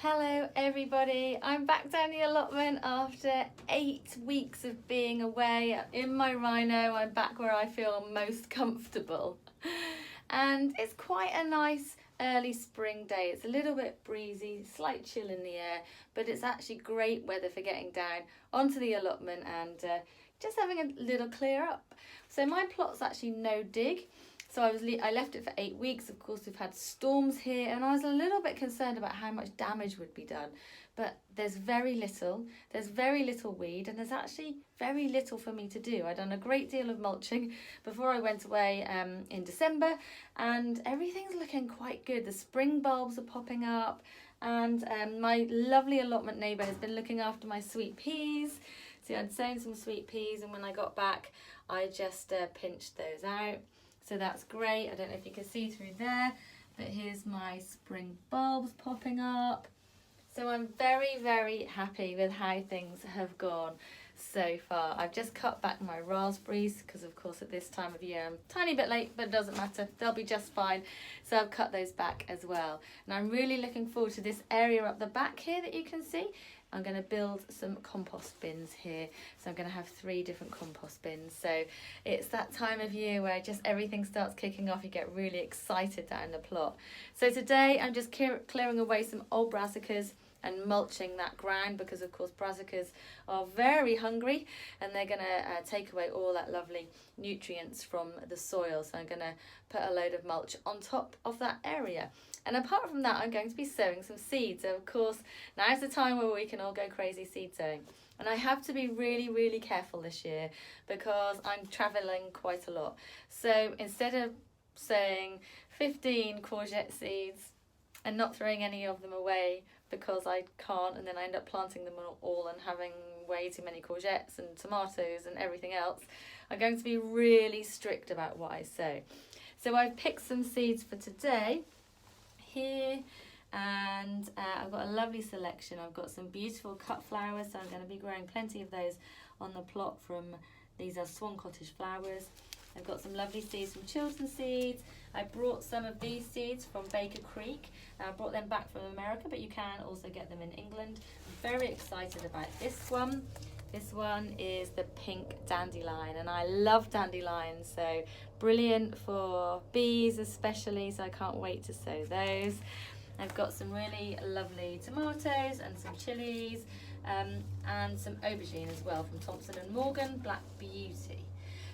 Hello everybody, I'm back down the allotment after 8 weeks of being away. In my rhino, I'm back where I feel most comfortable. And it's quite a nice early spring day. It's a little bit breezy, slight chill in the air, but it's actually great weather for getting down onto the allotment and just having a little clear up. So my plot's actually no dig. So I left it for 8 weeks. Of course, we've had storms here, and I was a little bit concerned about how much damage would be done. But there's very little weed, and there's actually very little for me to do. I'd done a great deal of mulching before I went away in December, and everything's looking quite good. The spring bulbs are popping up, and my lovely allotment neighbour has been looking after my sweet peas. So I'd sown some sweet peas, and when I got back, I just pinched those out. So that's great. I don't know if you can see through there, but here's my spring bulbs popping up. So I'm very, very happy with how things have gone so far. I've just cut back my raspberries because of course at this time of year I'm a tiny bit late, but it doesn't matter. They'll be just fine. So I've cut those back as well. And I'm really looking forward to this area up the back here that you can see. I'm going to build some compost bins here. So I'm going to have 3 different compost bins. So it's that time of year where just everything starts kicking off. You get really excited down the plot. So today I'm just clearing away some old brassicas and mulching that ground because of course brassicas are very hungry and they're going to take away all that lovely nutrients from the soil. So I'm going to put a load of mulch on top of that area. And apart from that, I'm going to be sowing some seeds. So of course, now's the time where we can all go crazy seed sowing. And I have to be really, really careful this year because I'm traveling quite a lot. So instead of sowing 15 courgette seeds and not throwing any of them away because I can't, and then I end up planting them all and having way too many courgettes and tomatoes and everything else, I'm going to be really strict about what I sow. So I've picked some seeds for today here, and I've got a lovely selection. I've got some beautiful cut flowers, so I'm going to be growing plenty of those on the plot from, these are Swan Cottage flowers. I've got some lovely seeds from Chiltern Seeds. I brought some of these seeds from Baker Creek. I brought them back from America, but you can also get them in England. I'm very excited about this one. This one is the pink dandelion, and I love dandelions, so brilliant for bees especially, so I can't wait to sow those. I've got some really lovely tomatoes and some chilies and some aubergine as well from Thompson & Morgan Black Beauty.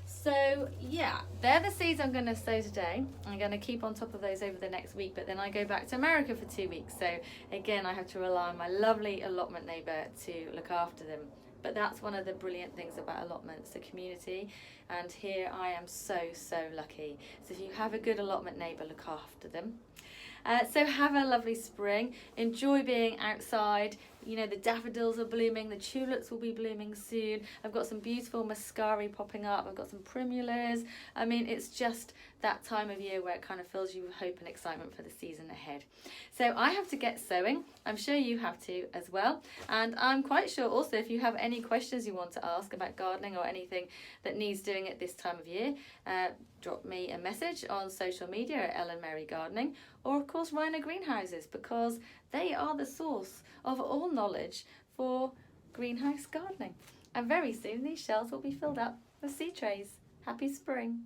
So yeah, they're the seeds I'm going to sow today. I'm going to keep on top of those over the next week, but then I go back to America for 2 weeks. So again, I have to rely on my lovely allotment neighbour to look after them. But that's one of the brilliant things about allotments, the community. And here I am so lucky. So if you have a good allotment neighbour, look after them. So have a lovely spring. Enjoy being outside. You know, the daffodils are blooming, the tulips will be blooming soon. I've got some beautiful muscari popping up. I've got some primulas. I mean, it's just that time of year where it kind of fills you with hope and excitement for the season ahead. So I have to get sowing. I'm sure you have to as well. And I'm quite sure also if you have any questions you want to ask about gardening or anything that needs doing at this time of year, drop me a message on social media at Ellen Mary Gardening, or of course Rhino Greenhouses, because they are the source of all knowledge for greenhouse gardening. And very soon these shelves will be filled up with seed trays. Happy spring!